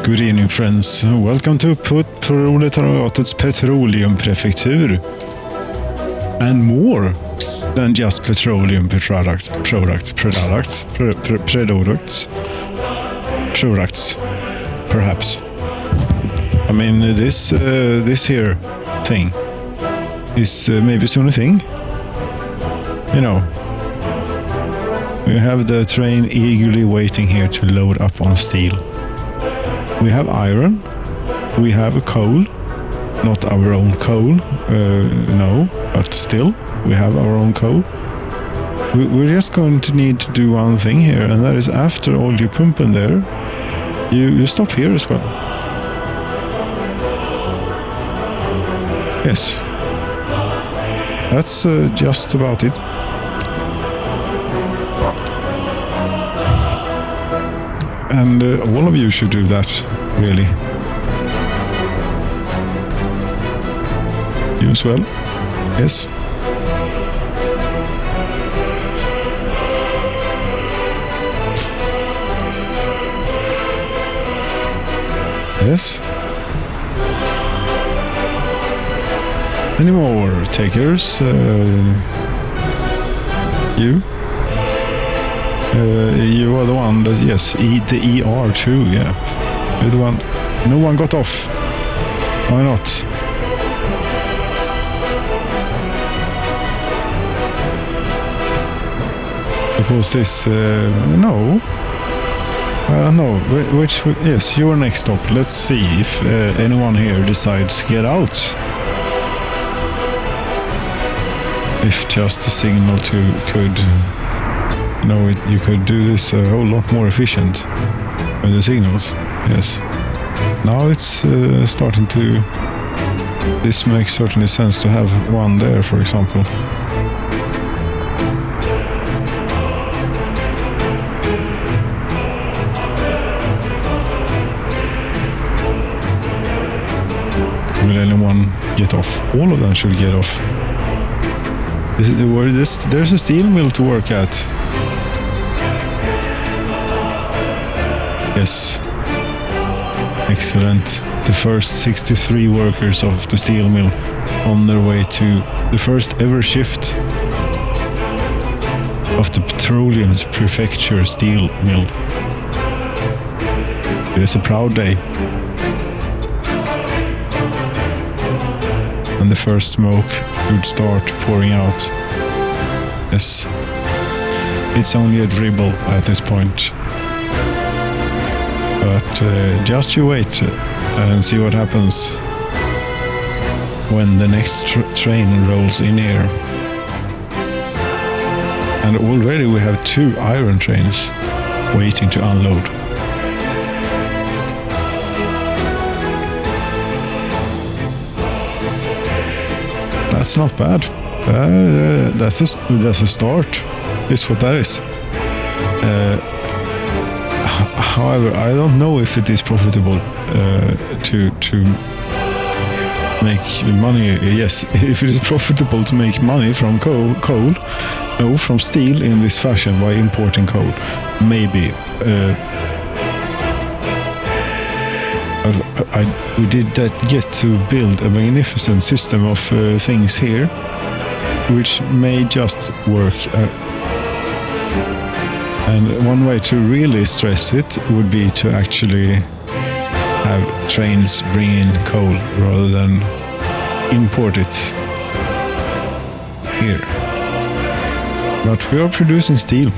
Good evening, friends. Welcome to Proletariat's Petroleum Prefecture. And more than just petroleum products, perhaps. I mean, this here thing is maybe soon a thing. You know, we have the train eagerly waiting here to load up on steel. We have iron, we have coal, not our own coal, no, but still, we have our own coal. We're just going to need to do one thing here, and that is after all you pump in there, you stop here as well. Yes, that's just about it. And all of you should do that, really. You as well? Yes. Yes. Any more takers? You? You are the one that, yes, the ER too, yeah. You're the one. No one got off. Why not? Because this, no. No, yes, you're next stop. Let's see if anyone here decides to get out. If just the signal could... No, you could do this a whole lot more efficient with the signals. Yes. Now it's starting to... This makes certainly sense to have one there, for example. Will anyone get off? All of them should get off. There's a steel mill to work at. Yes. Excellent. The first 63 workers of the steel mill on their way to the first ever shift of the Petroleum's Prefecture steel mill. It is a proud day. And the first smoke would start pouring out. Yes. It's only a dribble at this point. But just you wait and see what happens when the next train rolls in here. And already we have 2 iron trains waiting to unload. That's not bad. That's a start. Is what that is. However, I don't know if it is profitable to make money. Yes, if it is profitable to make money from coal, no, from steel in this fashion by importing coal, maybe. We did get to build a magnificent system of things here, which may just work. And one way to really stress it would be to actually have trains bring in coal rather than import it here. But we are producing steel.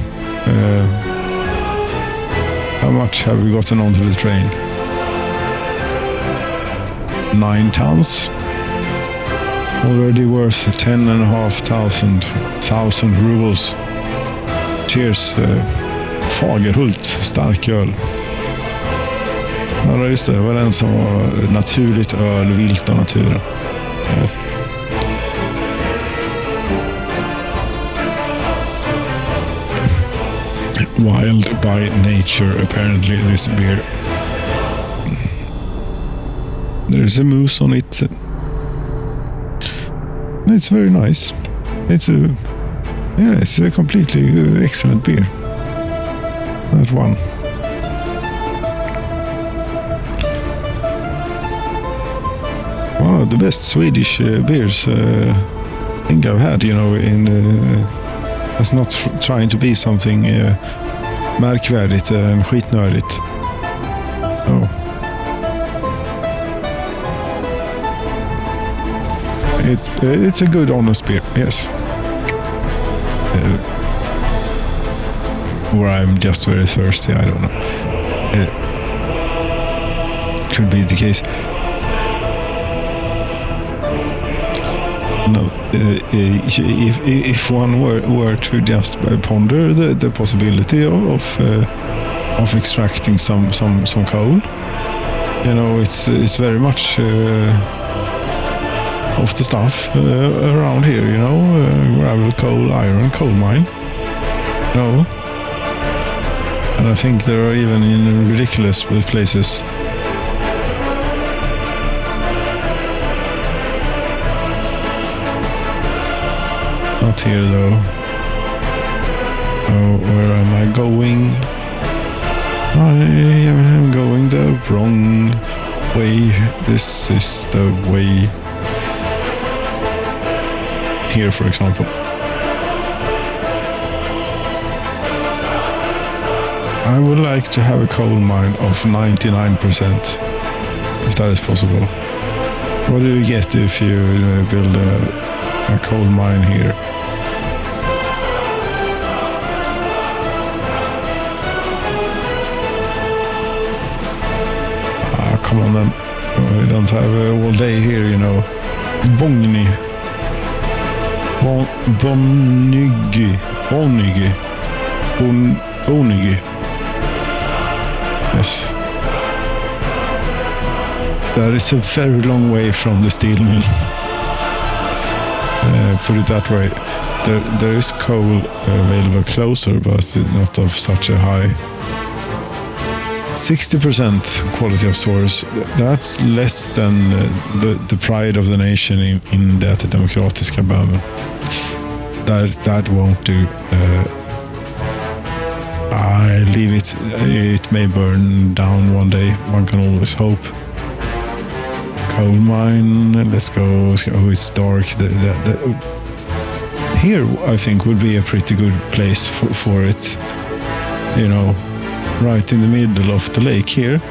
How much have we gotten onto the train? 9 tons. Already worth 10,500 rubles. Cheers, Fagerhult, starköl. Ja, just det var den som var naturligt öl, vilt av naturen. Wild by nature, apparently, this beer. There's a mousse on it. It's very nice. It's a completely excellent beer. That one. one of the best Swedish beers I think I've had. It's not trying to be something märkvärdigt and skitnördigt. No. It's a good, honest beer, yes. Or I'm just very thirsty, I don't know. Could be the case. No, if one were to just ponder the possibility of extracting some coal, it's very much of the stuff around here, gravel, coal, iron, coal mine. And I think there are even in ridiculous places. Not here though. Oh, where am I going? I am going the wrong way. This is the way. Here, for example. I would like to have a coal mine of 99%, if that is possible. What do you get if you build a coal mine here? Come on then. We don't have all day here, Bongny. Bonigi. Yes. That is a very long way from the steel mill. Put it that way. There is coal available closer, but not of such a high. 60% quality of source. That's less than the pride of the nation in det demokratiska Böhmen. That won't do. I leave it. It may burn down one day. One can always hope. Coal mine. Let's go. Oh, it's dark. Here, I think, would be a pretty good place for it. Right in the middle of the lake here.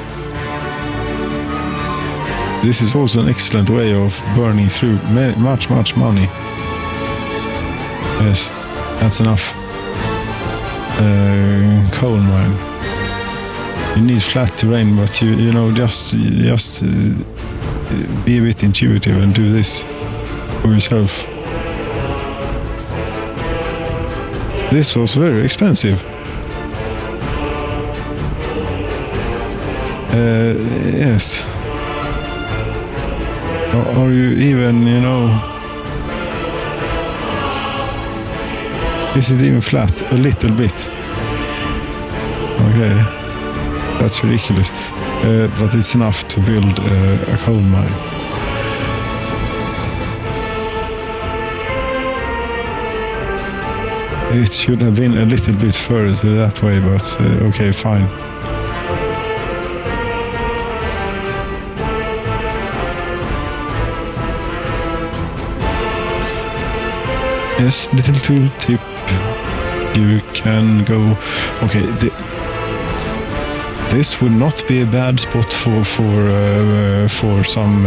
This is also an excellent way of burning through much money. Yes, that's enough. Coal mine. You need flat terrain, but just be a bit intuitive and do this for yourself. This was very expensive. Yes. Or you even, is it even flat? A little bit. Okay. That's ridiculous. But it's enough to build a coal mine. It should have been a little bit further that way, but okay, fine. Yes, little tool tip. You can go. Okay, this would not be a bad spot for some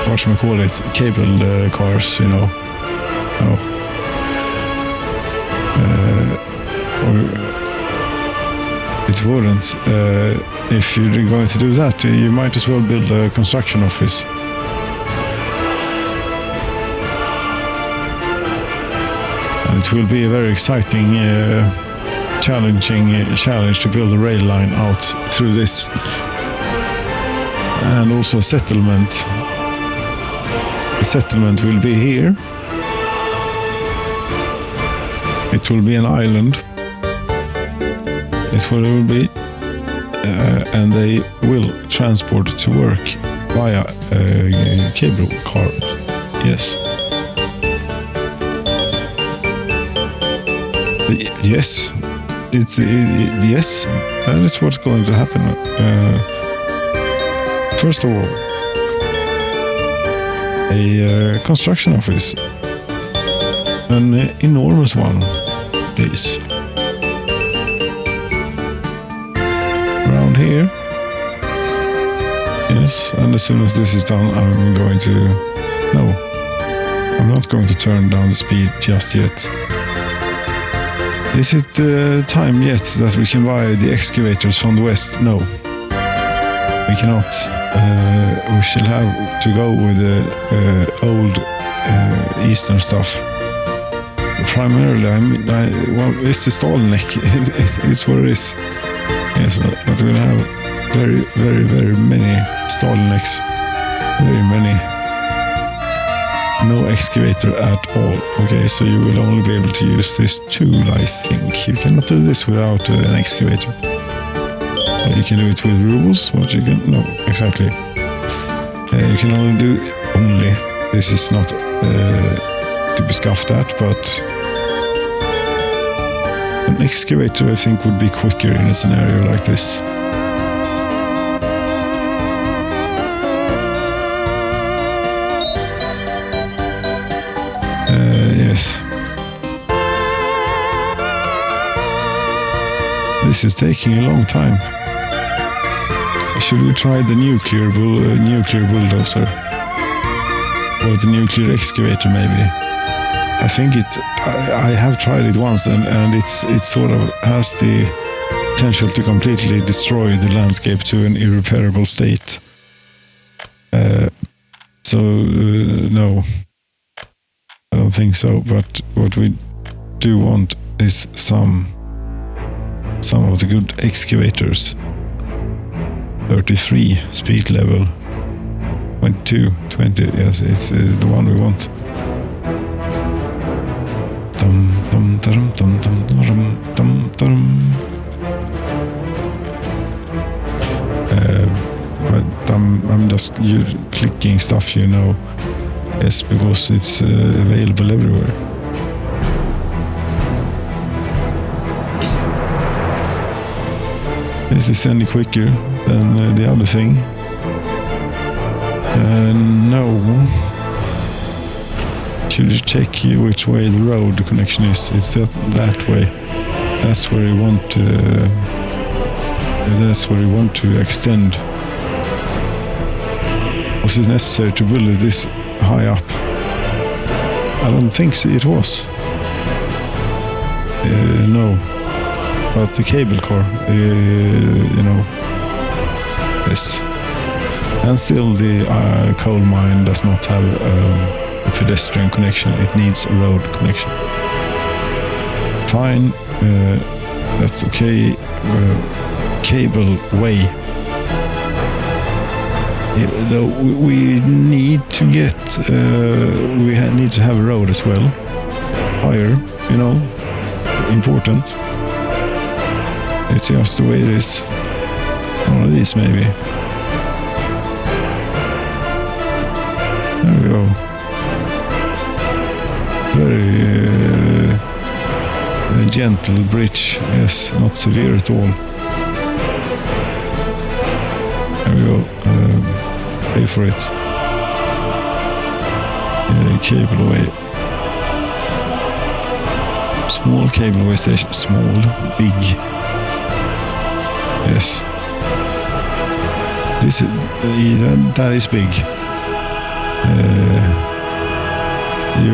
what should we call it? Cable cars, No. Or it wouldn't. If you're going to do that, you might as well build a construction office. It will be a very exciting, challenge to build a rail line out through this, and also settlement. The settlement will be here. It will be an island. That's what it will be, and they will transport to work via cable cars. Yes. Yes, yes, that is what's going to happen. First of all, a construction office. An enormous one, please. Around here. Yes, and as soon as this is done, I'm going to... No, I'm not going to turn down the speed just yet. Is it time yet that we can buy the excavators from the west? No. We cannot. We shall have to go with the old eastern stuff. Primarily, well, it's the Stahlneck. It's what it is. Yes, but we'll have very, very, very many Stahlnecks. Very many. No excavator at all. Okay, so you will only be able to use this tool, I think. You cannot do this without an excavator. You can do it with rubles, what you can... No, exactly. You can only do... This is not to be scoffed at, but... An excavator, I think, would be quicker in a scenario like this. Yes. This is taking a long time. Should we try the nuclear bulldozer? Or the nuclear excavator, maybe? I think I have tried it once, and it sort of has the potential to completely destroy the landscape to an irreparable state. No, I don't think so. But what we do want is some of the good excavators. 33 speed level. 22, 20. Yes, it's the one we want. But I'm just clicking stuff, you know. Yes, because it's available everywhere. Is this any quicker than the other thing? No. Should you check which way the road connection is? It's that way. That's where you want to. That's where you want to extend. Was it necessary to build it this high up? I don't think it was. No. But the cable car, you know, yes. And still the coal mine does not have a pedestrian connection. It needs a road connection. Fine, that's okay. Cable way. Though we need to get, we need to have a road as well. Higher, you know, important. It's just the way it is. One of these, maybe. There we go. Very gentle bridge. Yes, not severe at all. There we go. Pay for it. Cableway. Small cableway station. Small, big. Yes. This is, that is big.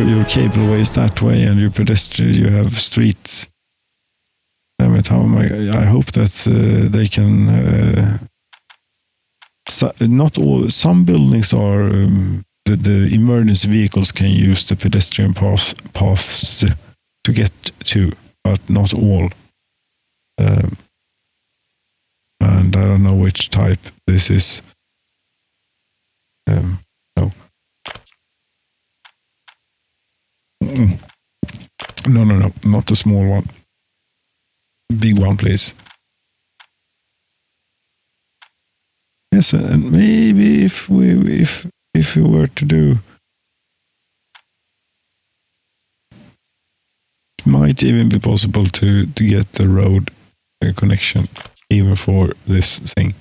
Your cableway is that way, and your pedestrian, you have streets. Damn it! How am I hope that they can. Not all. Some buildings are the emergency vehicles can use the pedestrian paths to get to, but not all. And I don't know which type this is. No. No, not the small one. Big one, please. Yes, and maybe if we were to do, it might even be possible to get the road connection even for this thing.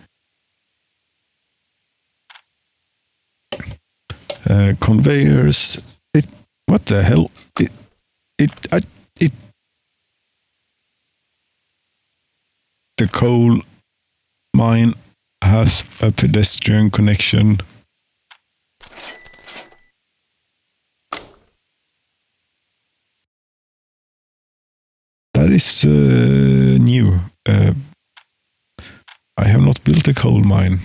conveyors. What the hell? It. The coal mine has a pedestrian connection. That is new. I have not built a coal mine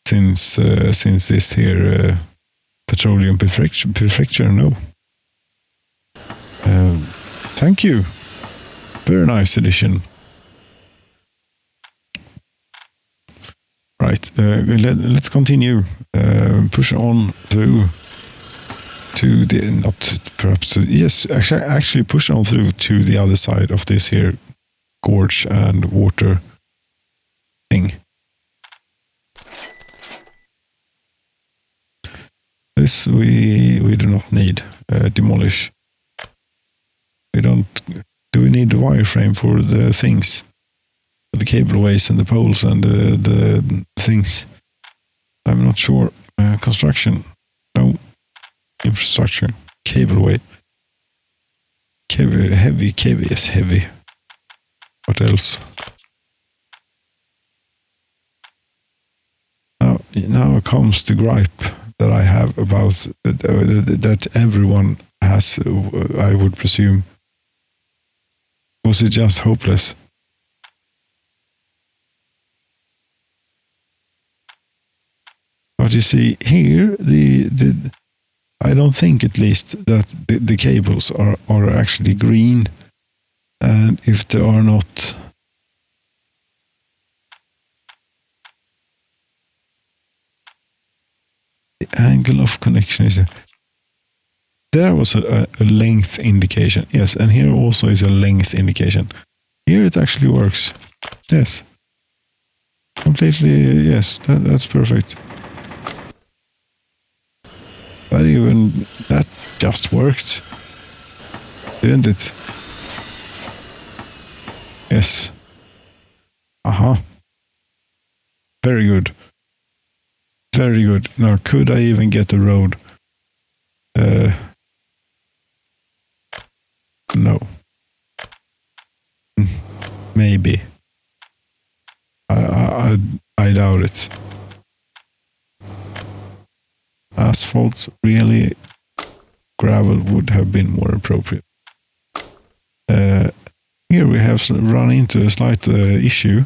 since this here Petroleum Prefecture. No. Thank you. Very nice addition. Right. Let's continue. Push on through to the actually push on through to the other side of this here gorge and water thing. This we do not need. Demolish. We don't. Do we need the wireframe for the things? For the cableways and the poles and the things? I'm not sure. Construction. No. Infrastructure. Cableway. Heavy. Yes, heavy. What else? Now comes the gripe that I have about that everyone has, I would presume. Was it just hopeless? But you see here, I don't think at least that the cables are actually green, and if they are not, the angle of connection is there was a length indication. Yes, and here also is a length indication. Here it actually works. Yes. Completely, yes, that's perfect. But even that just worked. Didn't it? Yes. Aha. Very good. Very good. Now, could I even get a road? No. Maybe. I doubt it. Asphalt, really, gravel would have been more appropriate. Here we have run into a slight issue.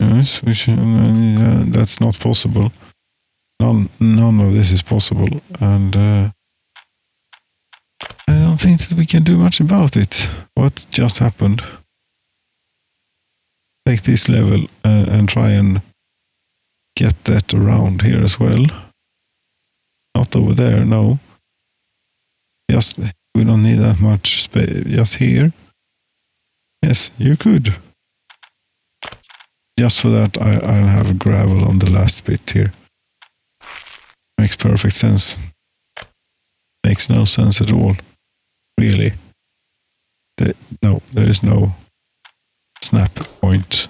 Yes, that's not possible. None of this is possible, and I don't think that we can do much about it. What just happened? Take this level and try and get that around here as well. Not over there, no. Just, we don't need that much space. Just here. Yes, you could. Just for that, I'll have gravel on the last bit here. Makes perfect sense. Makes no sense at all. Really. No, there is no snap point.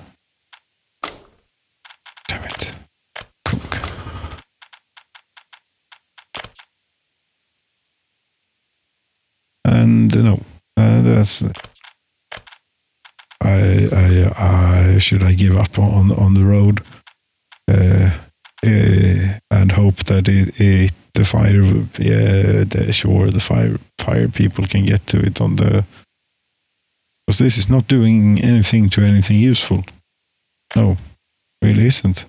Damn it. Cook. And no, that's... should I give up on the road and hope that the fire people can get to it on the, because this is not doing anything to anything useful. No, really isn't.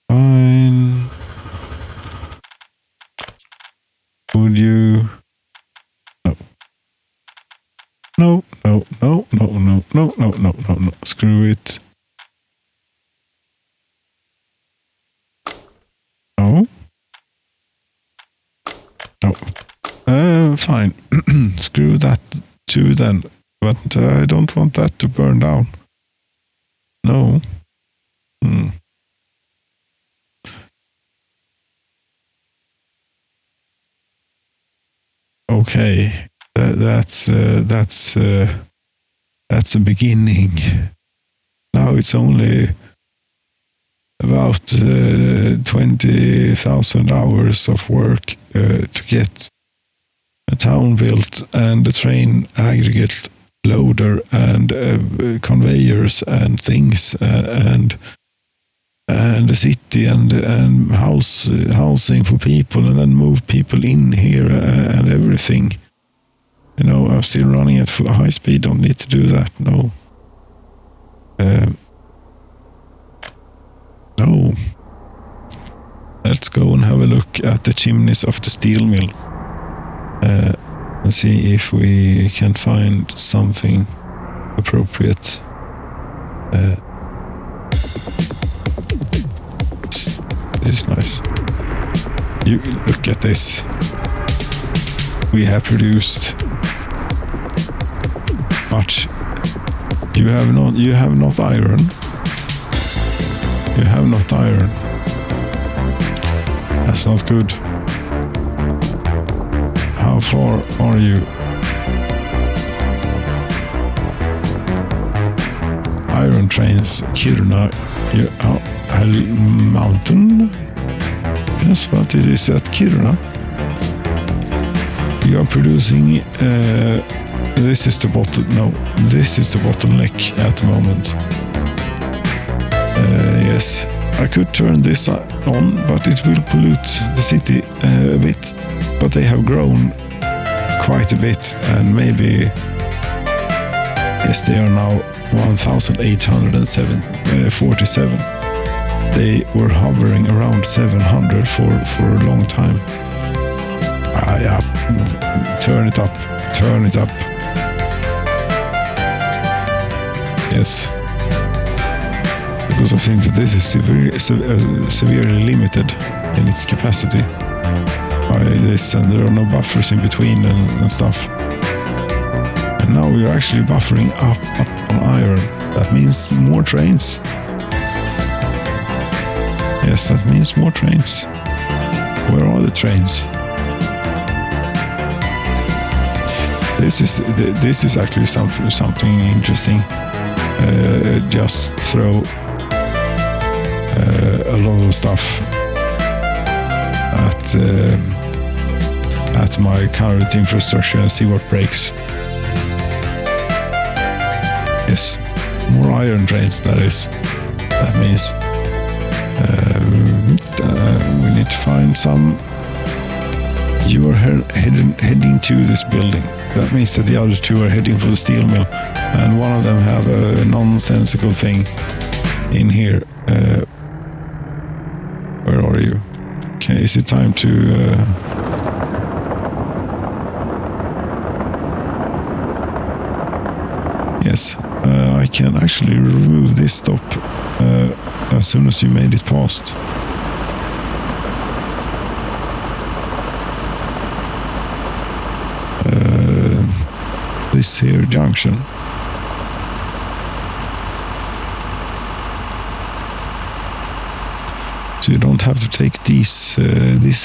Fine. Would you? No. No. Screw it. No. Fine. Screw that too then. But I don't want that to burn down. No. Okay. That's a beginning. Now it's only about 20,000 hours of work to get a town built, and a train aggregate loader and conveyors and things and a city and housing for people, and then move people in here and everything. You know, I'm still running at high speed. Don't need to do that. No. No. Let's go and have a look at the chimneys of the steel mill. And see if we can find something appropriate. This is nice. You look at this. We have produced much. You have not iron. You have not iron. That's not good. How far are you? Iron trains, Kiruna, mountain? Yes, but it is at Kiruna. You are producing, this is the bottleneck at the moment. Yes, I could turn this on, but it will pollute the city a bit. But they have grown quite a bit, and maybe, yes, they are now 1,847. They were hovering around 700 for a long time. Yeah, turn it up. Yes. Because I think that this is severely limited in its capacity by this, and there are no buffers in between and stuff. And now we are actually buffering up on iron. That means more trains. Yes, that means more trains. Where are the trains? This is actually something interesting. Just throw a lot of stuff at my current infrastructure and see what breaks. Yes, more iron trains, that is. That means we need to find some. You are heading to this building. That means that the other two are heading for the steel mill, and one of them have a nonsensical thing in here. Where are you? Okay, is it time to... Yes, I can actually remove this stop as soon as you made it past. This here junction. So you don't have to take this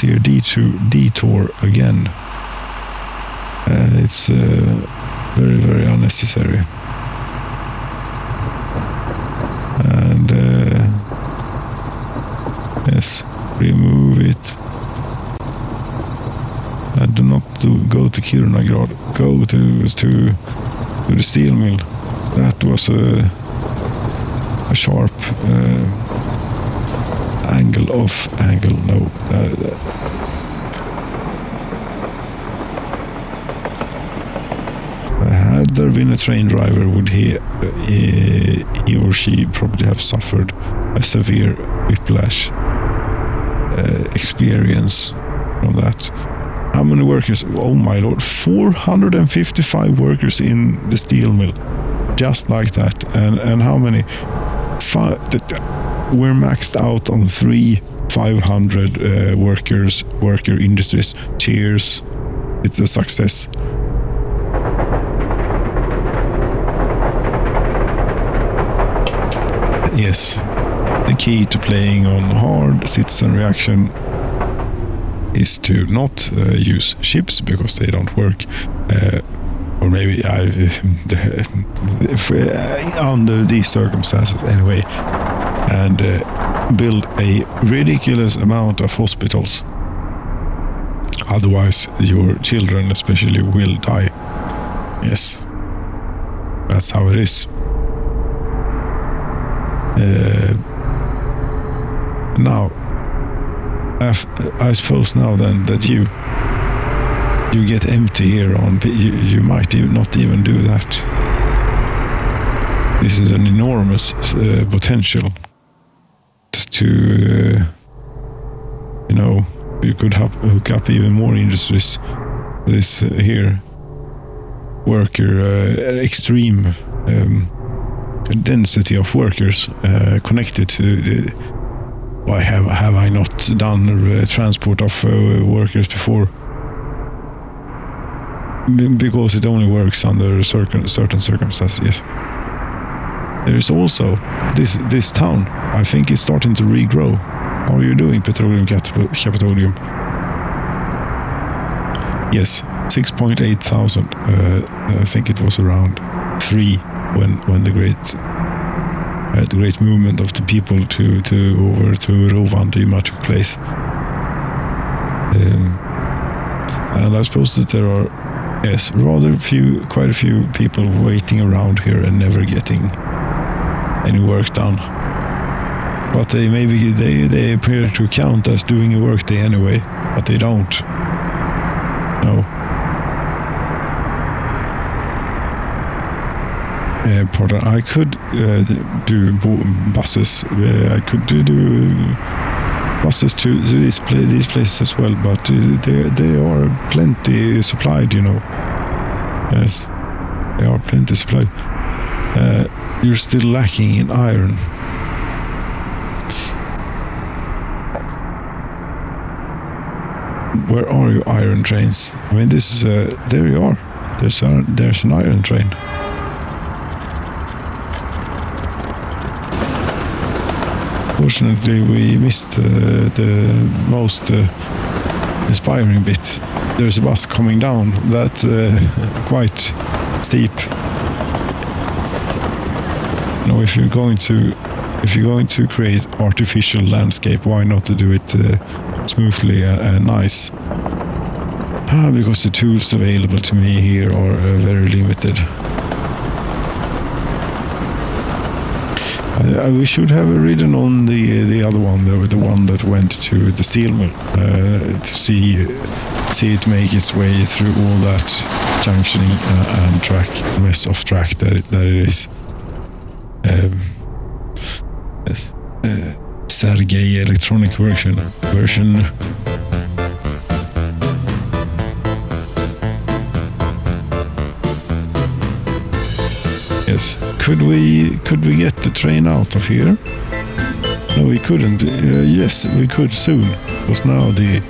here detour again. It's very, very unnecessary. And yes, remove it. And do not go to Kirunagrad. Go to the steel mill. That was a sharp angle. No. Had there been a train driver, would he or she probably have suffered a severe whiplash experience from that. How many workers? Oh my lord, 455 workers in the steel mill, just like that. And how many? We're maxed out on 500 worker industries. Cheers, it's a success. Yes, the key to playing on hard citizen reaction is to not use ships because they don't work, or maybe under these circumstances anyway, and build a ridiculous amount of hospitals. Otherwise, your children especially will die. Yes, that's how it is. Now, I suppose now then that you get empty here on, you might not even do that. This is an enormous potential to, you could hook up even more industries. This here extreme density of workers connected to the. Why have I not done transport of workers before? Because it only works under certain circumstances. Yes. There is also this town. I think it's starting to regrow. How are you doing, Petroleum Capitolium? Yes, 6,800. I think it was around 3 when the great movement of the people over to Rovaniemi took place. And I suppose that there are, yes, quite a few people waiting around here and never getting any work done. But they appear to count as doing a work day anyway, but they don't. No. Porter, I could do buses. I could do buses to these places as well, but they are plenty supplied, Yes, they are plenty supplied. You're still lacking in iron. Where are your iron trains? I mean, this is there you are. There's an iron train. Fortunately, we missed the most inspiring bit. There's a bus coming down that's quite steep. If you're going to create artificial landscape, why not to do it smoothly and nice? Because the tools available to me here are very limited. We should have ridden on the other one, the one that went to the steel mill, to see it make its way through all that junctioning and mess of track that it is. Yes. Sergei electronic version. Yes. Could we get the train out of here? No, we couldn't. Yes, we could soon, because now the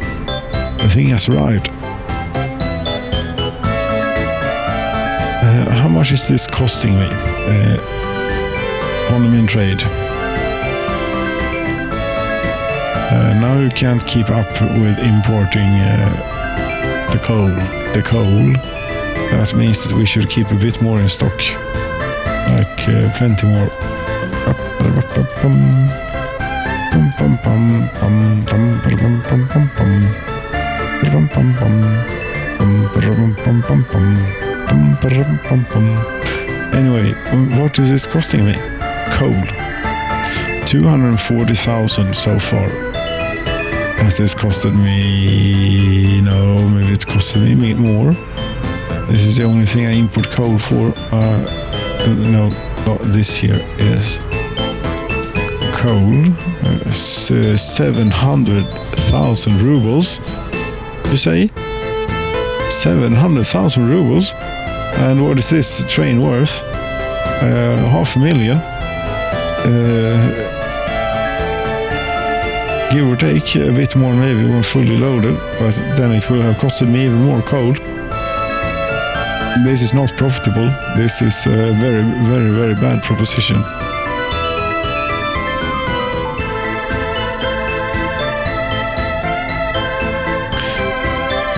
thing has arrived. How much is this costing me? Economy and trade. Now you can't keep up with importing the coal. That means that we should keep a bit more in stock. Plenty more. Anyway, what is this costing me? Coal. 240,000 so far. Has this costed me? No, maybe it costed me more. This is the only thing I import coal for. No, this year is coal. 700,000 rubles. You say? 700,000 rubles? And what is this train worth? 500,000. Give or take, a bit more maybe when fully loaded, but then it will have costed me even more coal. This is not profitable. This is a very, very, very bad proposition.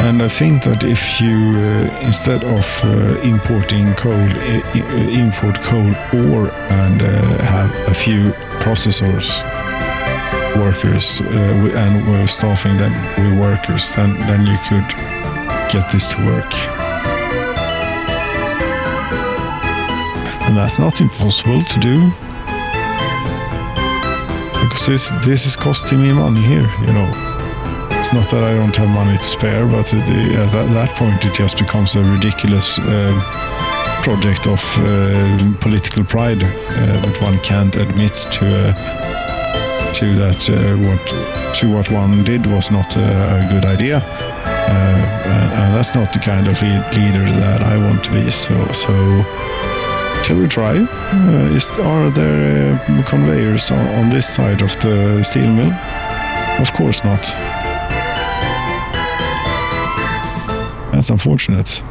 And I think that if you, instead of importing coal, import coal ore and have a few processors, workers, and staffing them with workers, then you could get this to work. And that's not impossible to do, because this is costing me money here, you know. It's not that I don't have money to spare, but at that point it just becomes a ridiculous project of political pride that one can't admit to what one did was not a good idea, and that's not the kind of leader that I want to be. So shall we try? Are there conveyors on this side of the steel mill? Of course not. That's unfortunate.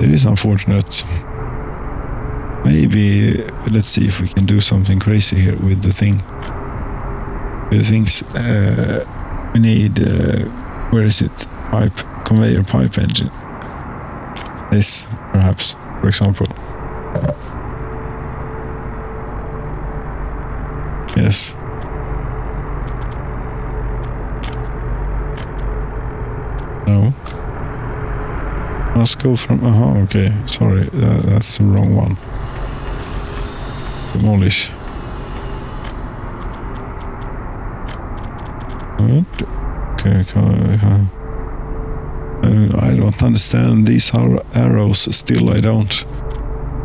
It is unfortunate. Maybe let's see if we can do something crazy here with the thing. With the things we need. Where is it? Conveyor pipe engine. This, perhaps, for example. Yes. No. Let's go from... okay. Sorry, that's the wrong one. Demolish. Okay, I don't understand these arrows. Still, I don't.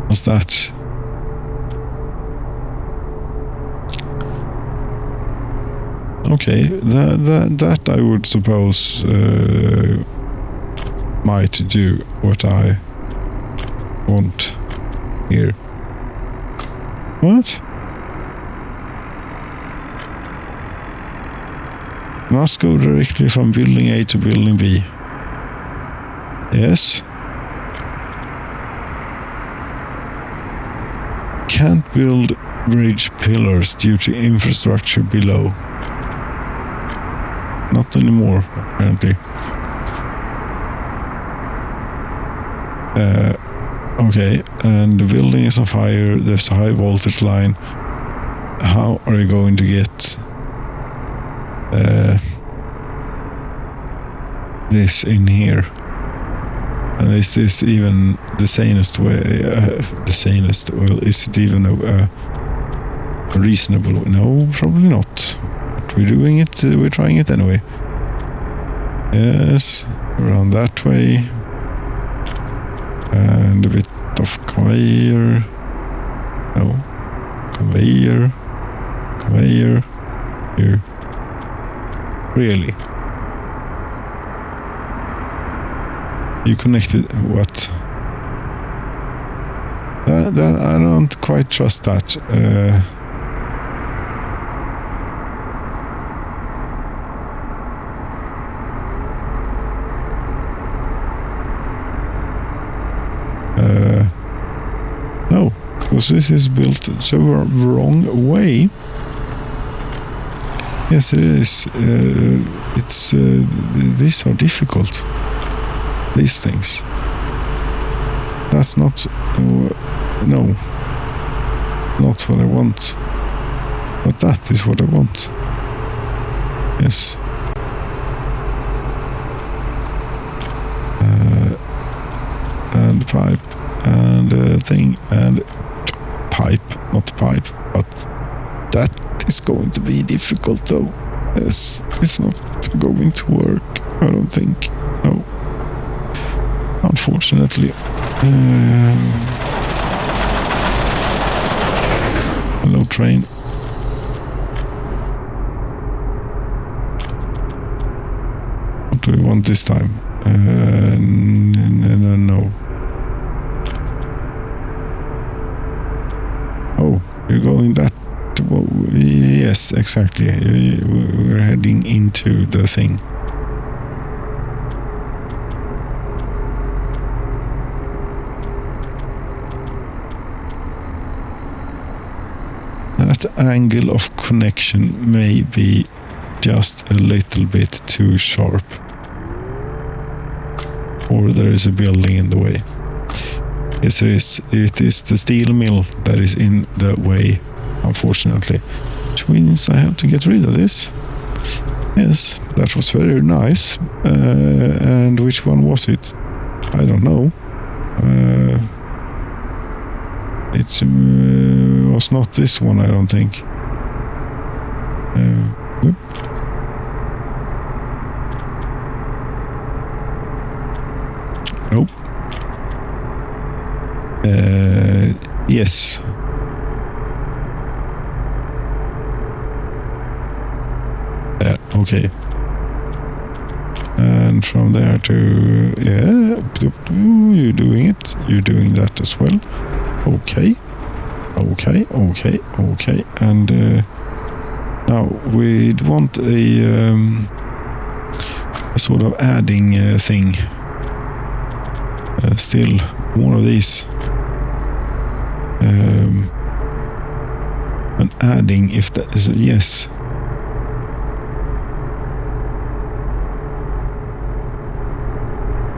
What's that? Okay, that I would suppose might do what I want here. What? Must go directly from building A to building B. Yes. Can't build bridge pillars due to infrastructure below. Not anymore, apparently. Okay, and the building is on fire. There's a high voltage line. How are you going to get this in here? And is this even the sanest way? The sanest? Well, is it even a reasonable? No, probably not. But we're doing it. We're trying it anyway. Yes, around that way, and a bit of conveyor. No, conveyor. Here. Really? You connected what? That I don't quite trust that. No, because this is built the wrong way. Yes, it is. These are difficult. These things. That's not. No. Not what I want. But that is what I want. Yes. And pipe. And thing. And pipe. Not pipe. But that is going to be difficult though. Yes. It's not going to work. I don't think. No. Unfortunately. Hello, train. What do we want this time? No. Oh, you're going that... Yes, exactly. We're heading into the thing. that angle of connection may be just a little bit too sharp. Or there is a building in the way. Yes, there is. It is the steel mill that is in the way, unfortunately. Which means I have to get rid of this. Yes, that was very nice. And which one was it? I don't know. It was not this one, I don't think. Whoop. Nope. Yes. Yeah, okay. And from there to, yeah, you're doing it. You're doing that as well. Okay. And now we'd want a sort of adding thing. Still more of these. And adding, if that is a yes.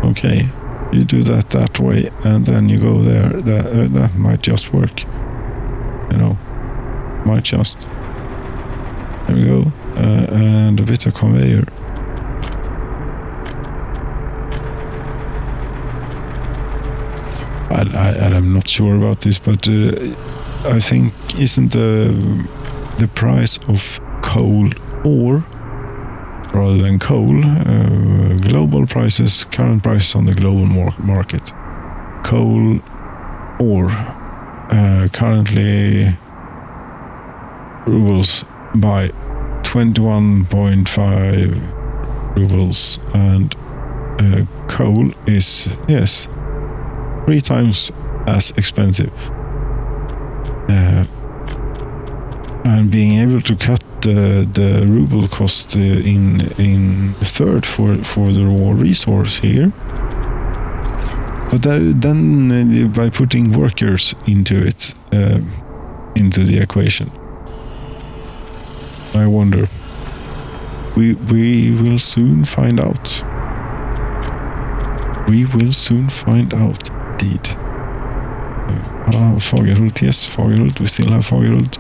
Okay, you do that way, and then you go there. That might just work. You know, might just. There we go, and a bit of conveyor. I'm not sure about this, but I think isn't the price of coal ore rather than coal global prices, current prices on the global market. Coal ore currently rubles by 21.5 rubles, and coal is, yes, 3 times as expensive. And being able to cut the ruble cost in a third for the raw resource here. But then by putting workers into it, into the equation, I wonder. We will soon find out. We will soon find out, indeed. Fagerhult, yes, Fagerhult. We still have Fagerhult.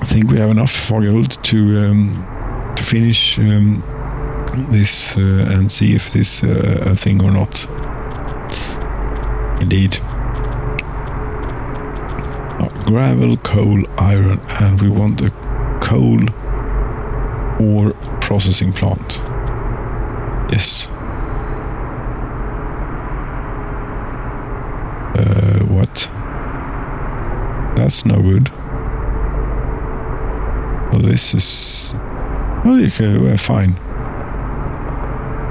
I think we have enough Fagerhult to finish this and see if this a thing or not. Indeed. Gravel, coal, iron, and we want a coal ore processing plant. Yes. What? That's no good. Well, this is... Well, okay, we're fine.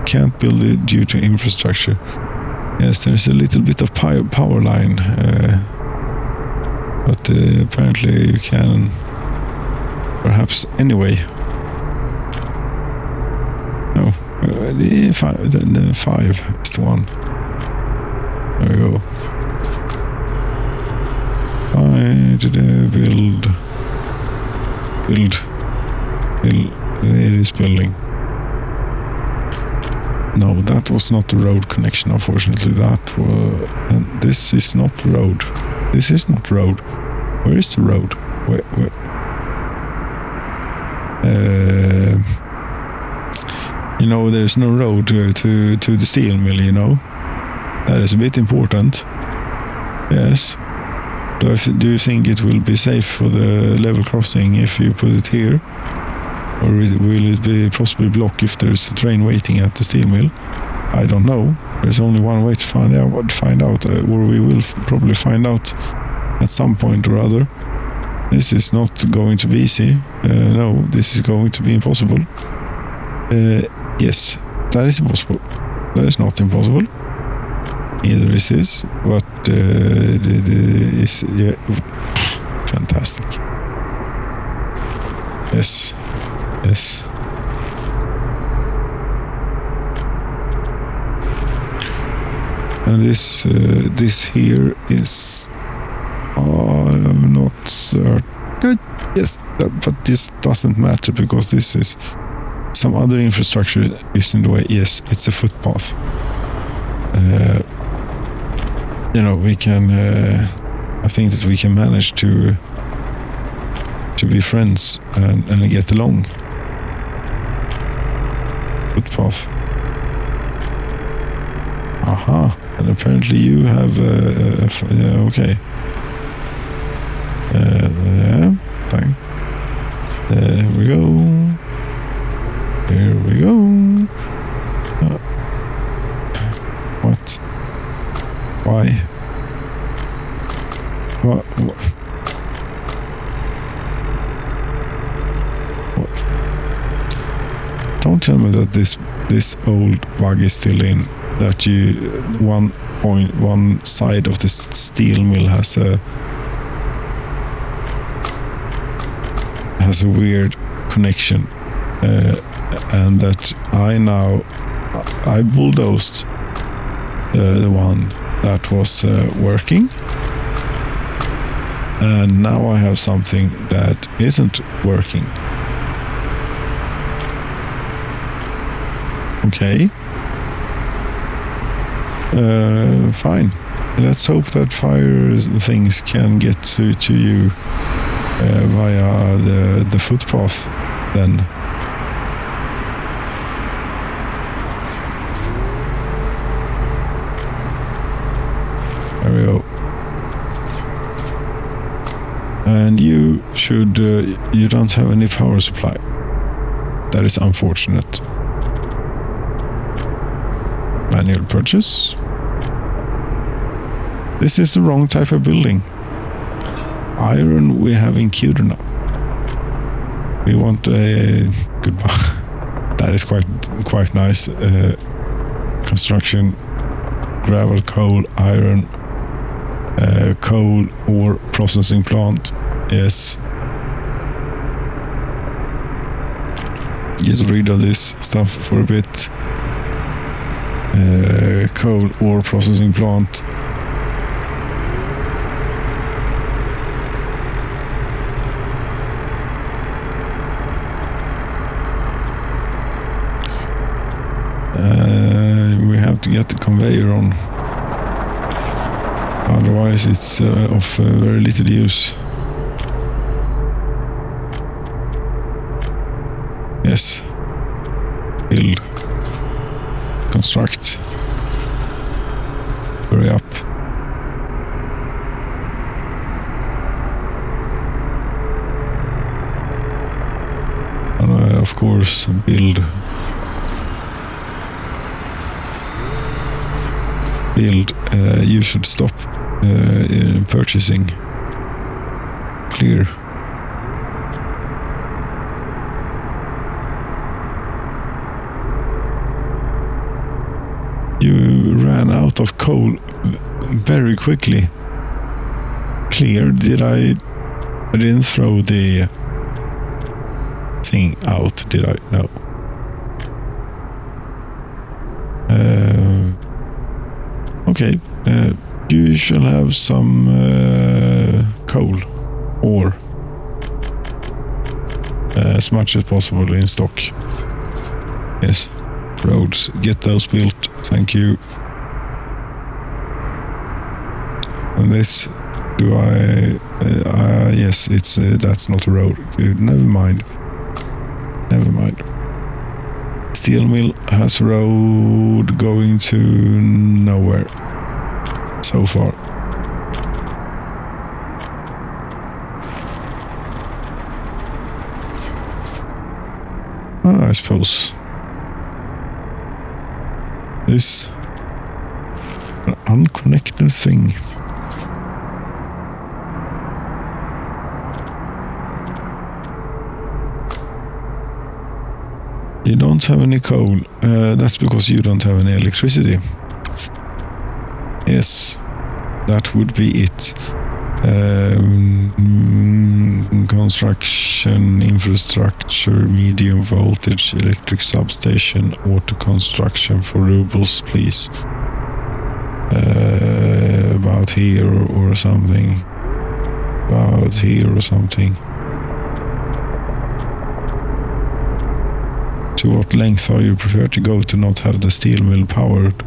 Can't build it due to infrastructure. Yes, there's a little bit of power line. But apparently you can... Perhaps anyway. No. The 5 is the one. There we go. Build. It is building. No, that was not the road connection, unfortunately. That was... And this is not road. This is not road. Where is the road? Where? You know, there's no road to the steel mill, you know. That is a bit important. Yes. Do you think it will be safe for the level crossing if you put it here? Or will it be possibly blocked if there's a train waiting at the steel mill? I don't know. There's only one way to find out, or we will probably find out at some point or other. This is not going to be easy. No, this is going to be impossible. Yes, that is impossible. That is not impossible. Neither is this, but is, yeah, fantastic. Yes. And this here is... I'm yes, but this doesn't matter because this is some other infrastructure is in the way. Yes, it's a footpath. We can. I think that we can manage to be friends and get along. Footpath. Aha! And apparently you have. Okay. Yeah. Fine. There we go. Here we go. What? Why? What? Don't tell me that this old bug is still in. That one side of the steel mill has a weird connection, and that I bulldozed the one that was working, and now I have something that isn't working. Okay. Fine. Let's hope that fire things can get to you via the footpath then. There we go. And you don't have any power supply. That is unfortunate. Manual purchase. This is the wrong type of building. Iron we have in Kiruna. We want a goodbye. That is quite nice. Construction, gravel, coal, iron, coal ore processing plant. Yes. Get rid of this stuff for a bit. Coal ore processing plant. We have to get the conveyor on. Otherwise it's of very little use. Yes. Build. Construct. Hurry up. And of course build. You should stop purchasing. Clear. You ran out of coal very quickly. Clear. I didn't throw the thing out, did I? No. Okay, you shall have some coal ore as much as possible in stock. Yes, roads, get those built. Thank you. And this, yes, it's that's not a road. Good, never mind. Steel mill has road going to nowhere so far. I suppose this an unconnected thing. You don't have any coal. That's because you don't have any electricity. Yes, that would be it. Construction, infrastructure, medium voltage, electric substation, auto construction for rubles, please. About here or something. about here or something. To what length are you prepared to go to not have the steel mill powered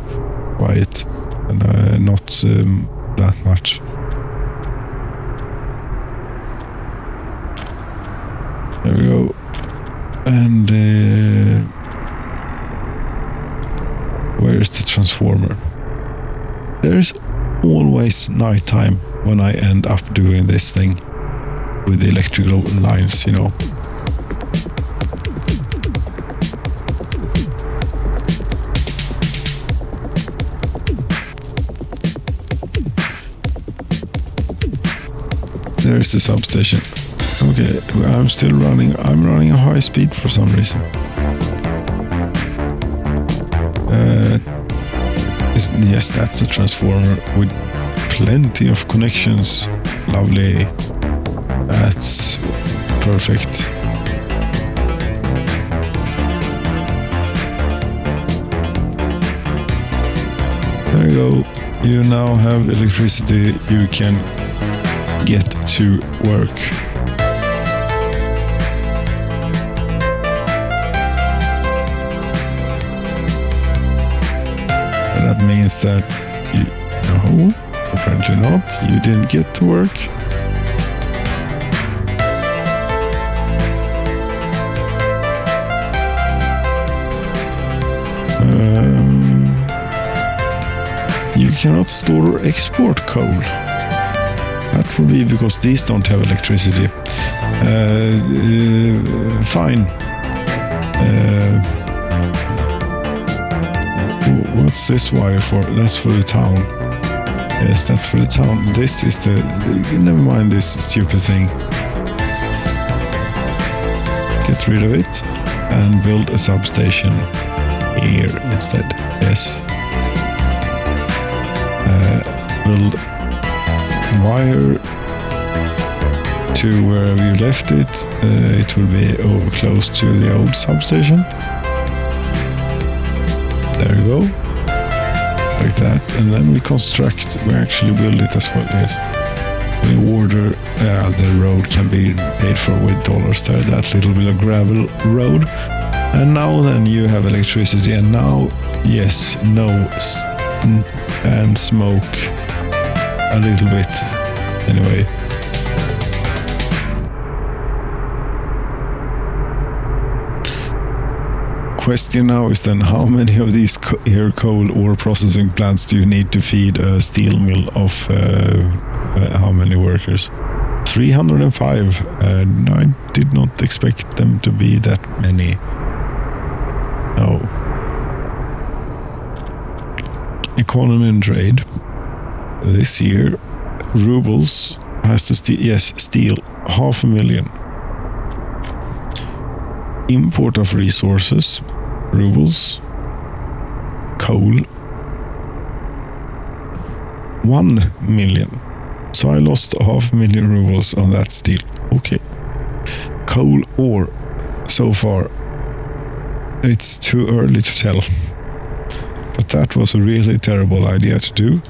by it? And not that much. There we go. And where is the transformer? There's always nighttime when I end up doing this thing with the electrical lines, you know. There's the substation. Okay, I'm still running. I'm running a high speed for some reason. Yes, that's a transformer with plenty of connections. Lovely. That's perfect. There you go. You now have electricity. You can get to work. That means that no, apparently not. You didn't get to work. You cannot store or export coal. That would be because these don't have electricity. Fine. What's this wire for? That's for the town. Yes, that's for the town. This is the... Never mind this stupid thing. Get rid of it and build a substation here instead. Yes. Build wire to wherever you left it. It will be close to the old substation. There you go, like that, and then we actually build it as well. Yes, we order. The road can be paid for with dollars there. That little bit of gravel road, and now then you have electricity, and now yes, no, and smoke a little bit anyway. Question now is then, how many of these here coal ore processing plants do you need to feed a steel mill of how many workers? 305. I did not expect them to be that many. No. Economy and trade. This year, rubles has to steal 500,000. Import of resources, rubles, coal, 1 million. So I lost 500,000 rubles on that steel. Okay. Coal ore, so far, it's too early to tell. But that was a really terrible idea to do.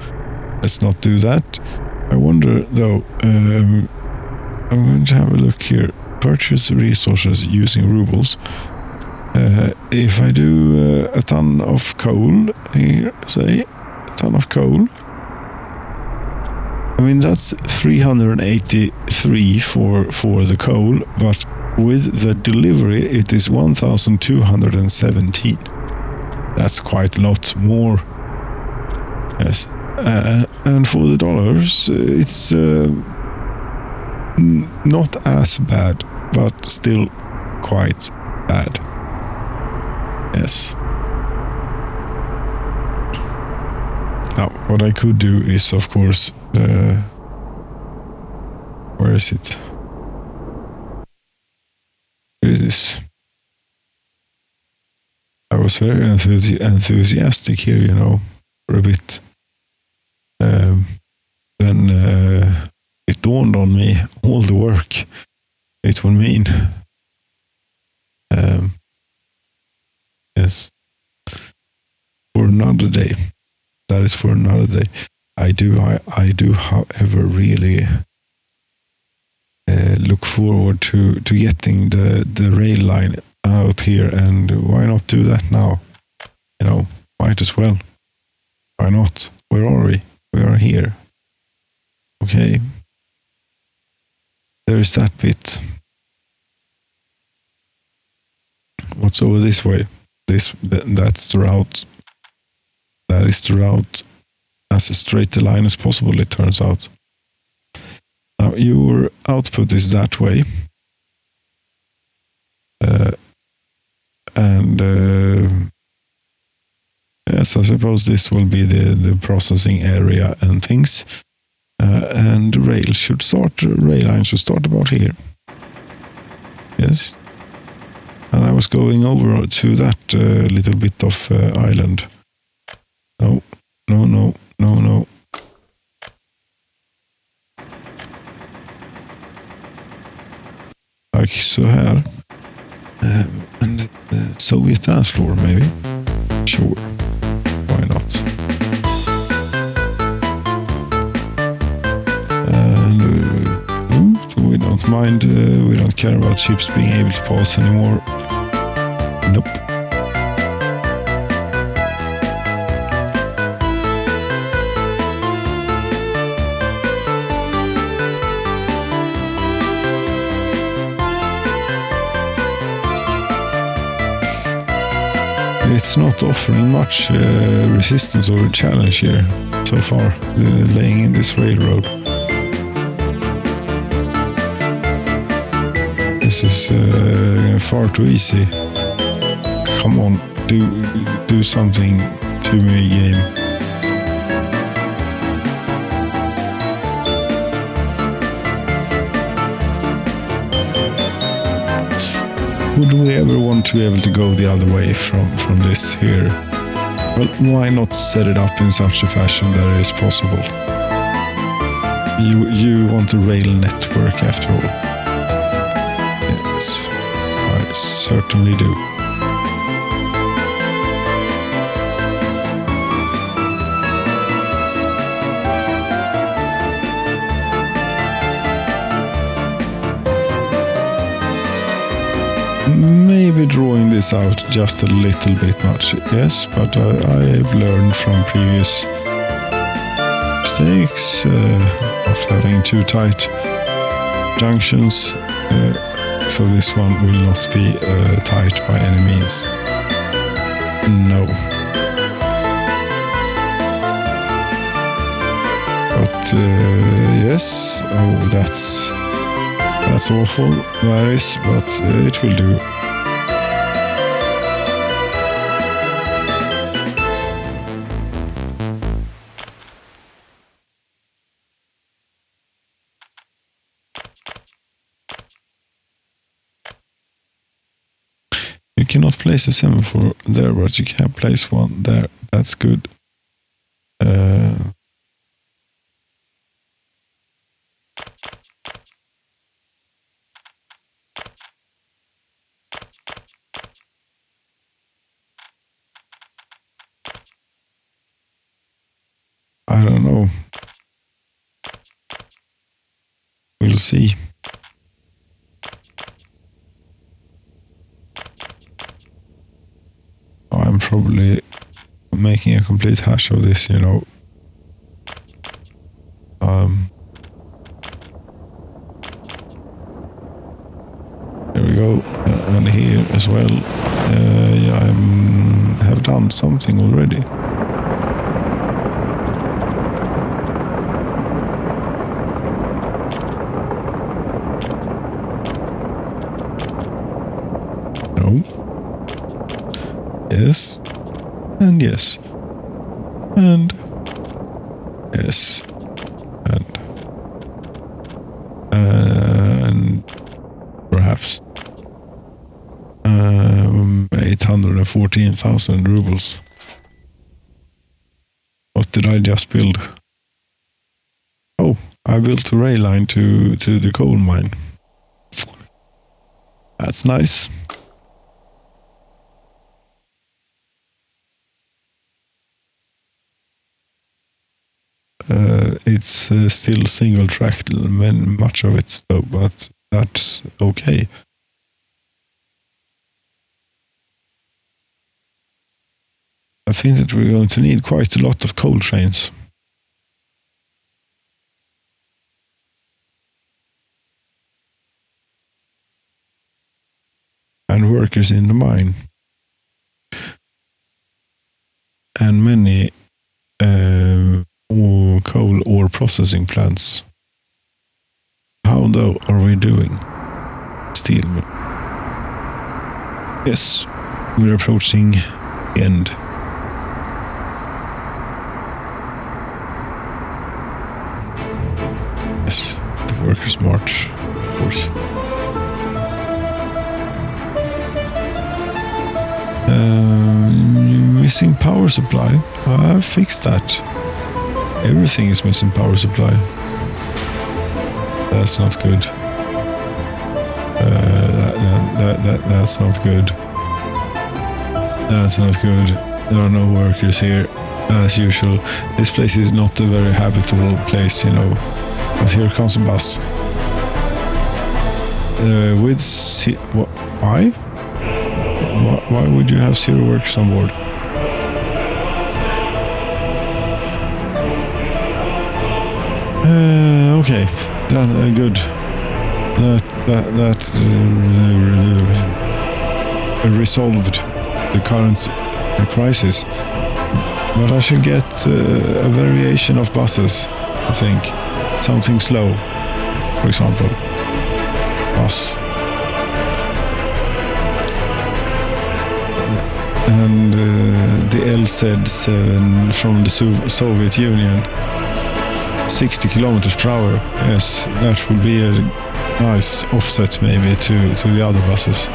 Let's not do that. I wonder though, I'm going to have a look here. Purchase resources using rubles. If I do a ton of coal here, say a ton of coal, I mean that's 383 for the coal, but with the delivery it is 1,217. That's quite a lot more. Yes, and for the dollars, it's not as bad, but still quite bad. Yes. Now, what I could do is, of course, where is it? Here it is. I was very enthusiastic here, you know, for a bit. Then it dawned on me all the work it will mean. Yes. For another day. That is for another day. I do, however, really look forward to getting the rail line out here, and why not do that now? You know, might as well. Why not? Where are we? We are here. Okay. There is that bit. What's over this way? That's the route. That is the route. As straight a line as possible, it turns out. Now your output is that way. Yes, I suppose this will be the processing area and things. And rail line should start about here. Yes. And I was going over to that little bit of island. No. Like so here. And Soviet dance floor, maybe? Sure. Why not? And we don't mind, we don't care about ships being able to pass anymore. Nope. It's not offering much resistance or challenge here so far, laying in this railroad. This is far too easy. Come on, do something to me, game. Would we ever want to be able to go the other way from this here? Well, why not set it up in such a fashion that it is possible? You want a rail network after all. Yes, I certainly do. Maybe drawing this out just a little bit much, yes, but I've learned from previous mistakes of having too tight junctions, so this one will not be tight by any means. No. But yes, oh, that's awful, that is, but it will do. You cannot place a semaphore there, but you can place one there. That's good. I don't know. We'll see. I'm probably making a complete hash of this, you know. Here we go, and here as well. Yeah, I have done something already. No. Yes. And yes. And yes. And perhaps 814,000 rubles. What did I just build? Oh, I built a rail line to the coal mine. That's nice. It's still single track, much of it though, but that's okay. I think that we're going to need quite a lot of coal trains. And workers in the mine. And many coal ore processing plants. How though are we doing? Steel. Yes, we're approaching the end. Yes, the workers' march, of course. Missing power supply. I've fixed that. Everything is missing power supply. That's not good. That's not good. That's not good. There are no workers here, as usual. This place is not a very habitable place, you know. But here comes a bus. Why? Why would you have 0 workers on board? Okay, good. That resolved the current crisis. But I should get a variation of buses, I think. Something slow, for example. Bus. And the LZ7 from the Soviet Union. 60 kilometers per hour. Yes, that would be a nice offset maybe to the other buses.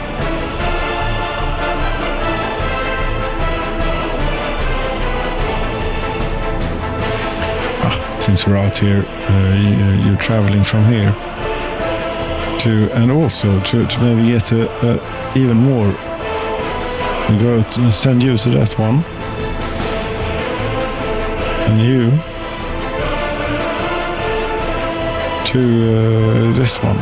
Since we're out here, you're traveling from here and also to maybe get even more. We go and send you to that one, and you to this one,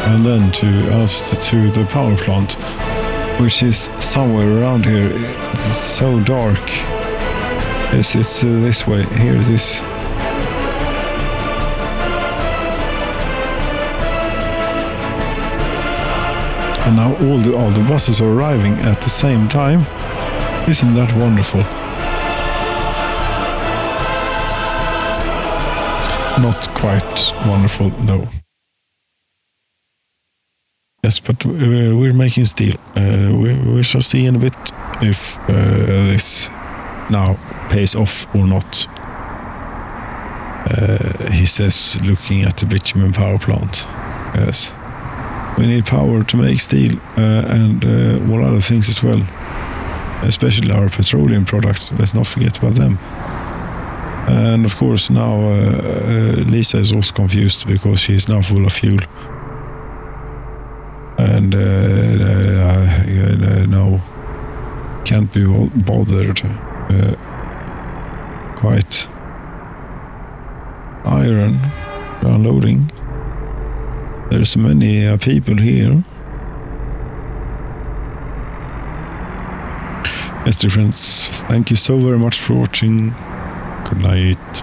and then to the power plant, which is somewhere around here. It's so dark. Yes, it's this way. Here it is. And now all the buses are arriving at the same time. Isn't that wonderful? Not quite wonderful, no. Yes, but we're making steel. We shall see in a bit if this now pays off or not. He says, looking at the bitumen power plant. Yes. We need power to make steel and all other things as well. Especially our petroleum products. Let's not forget about them. And of course now Lisa is also confused because she is now full of fuel. And no, can't be bothered. Quite iron unloading. There's many people here. Yes, dear friends, thank you so very much for watching. Good night.